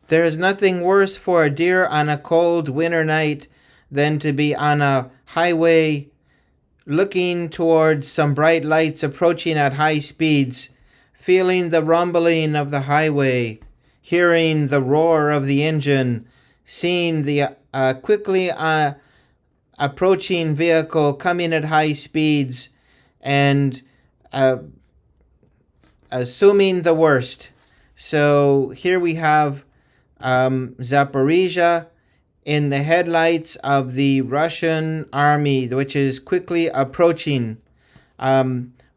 There is nothing worse for a deer on a cold winter night than to be on a highway looking towards some bright lights approaching at high speeds, feeling the rumbling of the highway, hearing the roar of the engine, seeing the quickly approaching vehicle coming at high speeds, and uh, assuming the worst. So here we have Zaporizhzhia in the headlights of the Russian army, which is quickly approaching.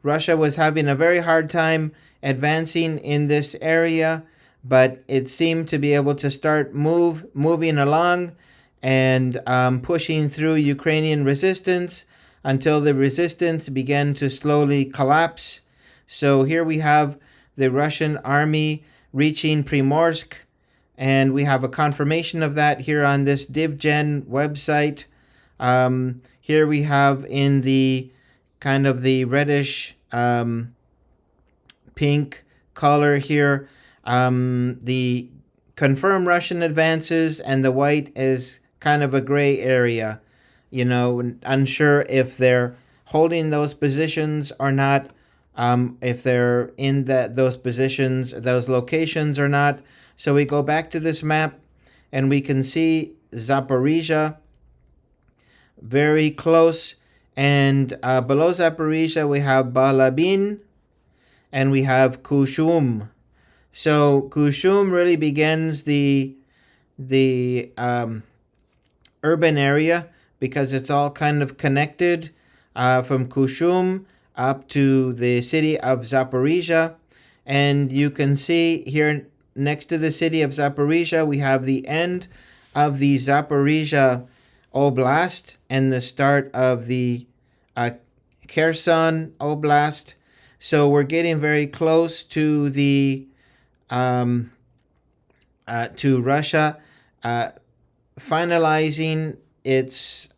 Russia was having a very hard time advancing in this area, but it seemed to be able to start moving along and pushing through Ukrainian resistance until the resistance began to slowly collapse. So here we have the Russian army reaching Primorsk, and we have a confirmation of that here on this DivGen website. Here we have in the kind of the reddish pink color here the confirmed Russian advances, and the white is kind of a gray area. Unsure if they're holding those positions or not, if they're in those positions, those locations or not. So we go back to this map and we can see Zaporizhzhia very close. And below Zaporizhzhia we have Balabin and we have Kushum. So Kushum really begins the urban area because it's all kind of connected from Kushum up to the city of Zaporizhzhia. And you can see here next to the city of Zaporizhzhia, we have the end of the Zaporizhzhia Oblast and the start of the Kherson Oblast. So we're getting very close to the to Russia finalizing its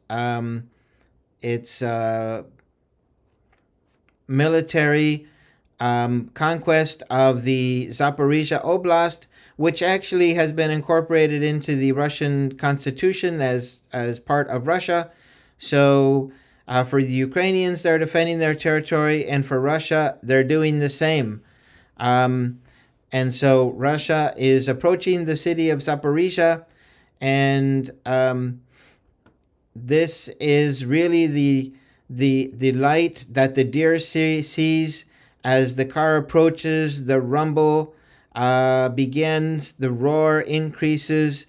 military conquest of the Zaporizhzhia Oblast, which actually has been incorporated into the Russian constitution as part of Russia. So for the Ukrainians, they're defending their territory, and for Russia, they're doing the same. And so Russia is approaching the city of Zaporizhzhia, and this is really the light that the deer sees as the car approaches. The rumble begins, the roar increases,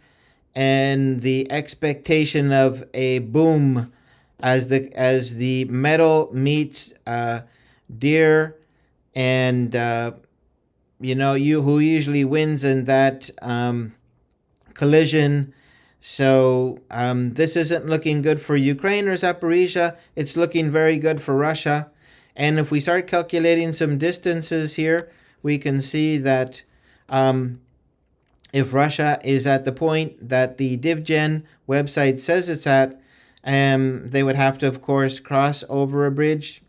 and the expectation of a boom as the metal meets deer, and who usually wins in that collision. So this isn't looking good for Ukraine or Zaporizhzhia. It's looking very good for Russia. And if we start calculating some distances here, we can see that if Russia is at the point that the DivGen website says it's at, they would have to, of course, cross over a bridge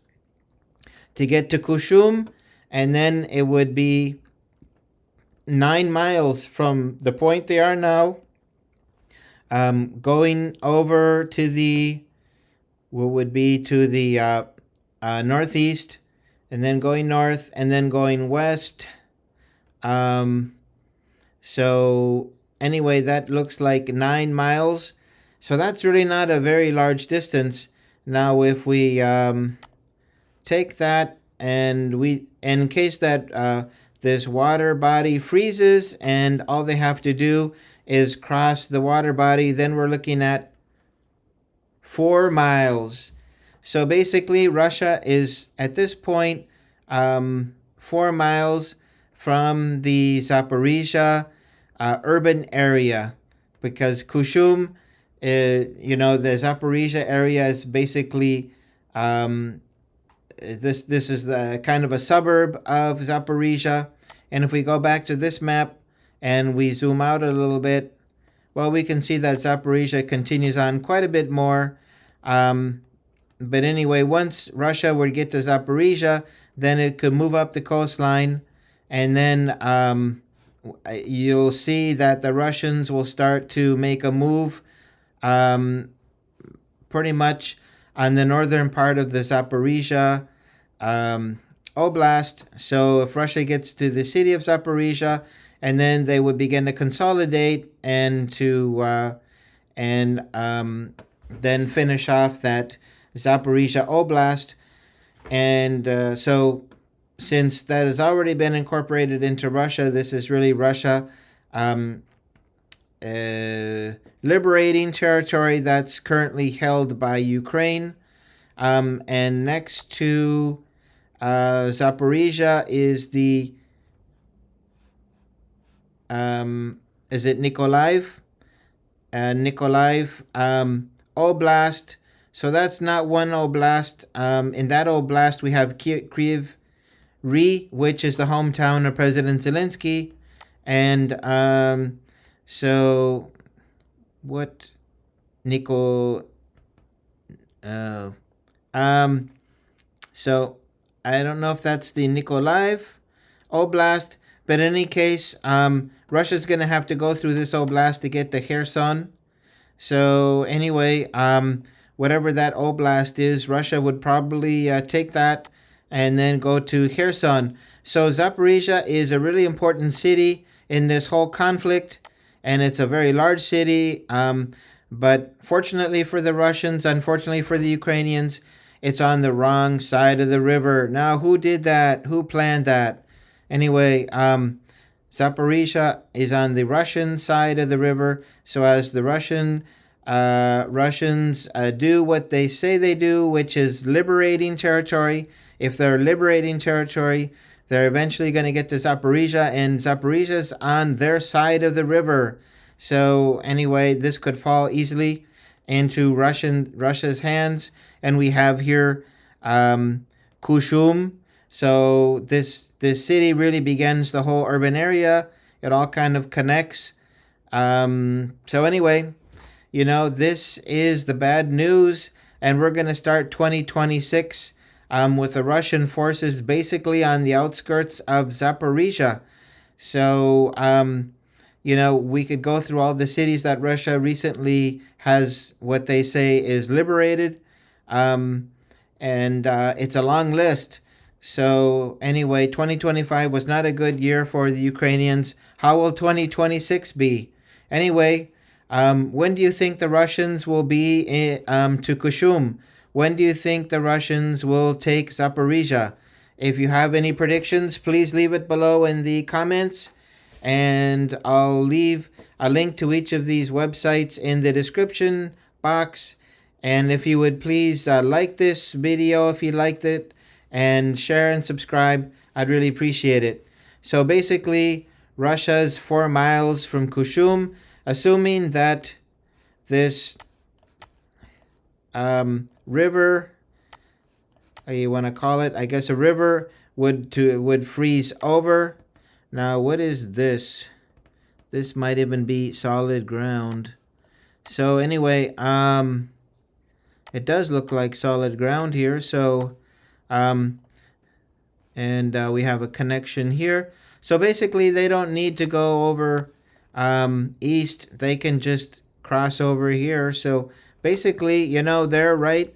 to get to Kushum, and then it would be 9 miles from the point they are now, going over to the what would be to the northeast, and then going north, and then going west. So anyway, that looks like 9 miles. So that's really not a very large distance. Now, if we take that and in case that this water body freezes and all they have to do is cross the water body, then we're looking at 4 miles. So basically, Russia is at this point 4 miles from the Zaporizhzhia urban area, because Kushum, the Zaporizhzhia area is basically this is the kind of a suburb of Zaporizhzhia. And if we go back to this map and we zoom out a little bit, well, we can see that Zaporizhzhia continues on quite a bit more. But anyway, once Russia would get to Zaporizhzhia, then it could move up the coastline, and then you'll see that the Russians will start to make a move pretty much on the northern part of the Zaporizhzhia Oblast. So if Russia gets to the city of Zaporizhzhia, and then they would begin to consolidate and then finish off that Zaporizhzhia Oblast. And so since that has already been incorporated into Russia, this is really Russia liberating territory that's currently held by Ukraine. And next to Zaporizhzhia is the is it Mykolayiv? Mykolayiv Oblast. So that's not one oblast. In that oblast, we have Kryvyi Rih, which is the hometown of President Zelensky. And so what Nico so I don't know if that's the Mykolayiv Oblast, but in any case, Russia's going to have to go through this oblast to get to Kherson. So anyway, whatever that oblast is, Russia would probably take that and then go to Kherson. So Zaporizhzhia is a really important city in this whole conflict, and it's a very large city. But fortunately for the Russians, unfortunately for the Ukrainians, it's on the wrong side of the river. Now, who did that? Who planned that? Anyway, Zaporizhzhia is on the Russian side of the river. So as the Russians do what they say they do, which is liberating territory. If they're liberating territory, they're eventually going to get to Zaporizhzhia, and Zaporizhzhia's on their side of the river. So anyway, this could fall easily into Russia's hands. And we have here Kushum. So this city really begins the whole urban area. It all kind of connects. So anyway, this is the bad news, and we're going to start 2026 with the Russian forces basically on the outskirts of Zaporizhzhia. So, we could go through all the cities that Russia recently has, what they say is liberated. And it's a long list. So anyway, 2025 was not a good year for the Ukrainians. How will 2026 be? Anyway, when do you think the Russians will be to Kushum? When do you think the Russians will take Zaporizhzhia? If you have any predictions, please leave it below in the comments. And I'll leave a link to each of these websites in the description box. And if you would please like this video if you liked it, and share and subscribe, I'd really appreciate it. So basically, Russia's 4 miles from Kushum, assuming that this river, you want to call it, I guess a river, would freeze over. Now, what is this? This might even be solid ground. So anyway, it does look like solid ground here. So, and we have a connection here. So basically, they don't need to go over east. They can just cross over here. So basically, they're right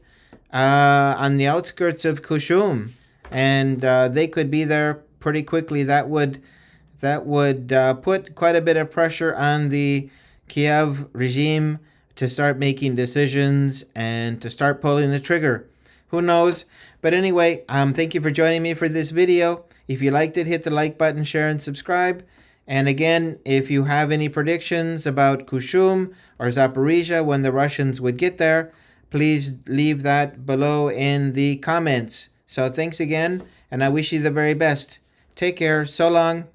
on the outskirts of Kushum, and they could be there pretty quickly. That would put quite a bit of pressure on the Kiev regime to start making decisions and to start pulling the trigger. Who knows? But anyway, thank you for joining me for this video. If you liked it, hit the like button, share, and subscribe. And again, if you have any predictions about Kushum or Zaporizhzhia when the Russians would get there, please leave that below in the comments. So thanks again, and I wish you the very best. Take care. So long.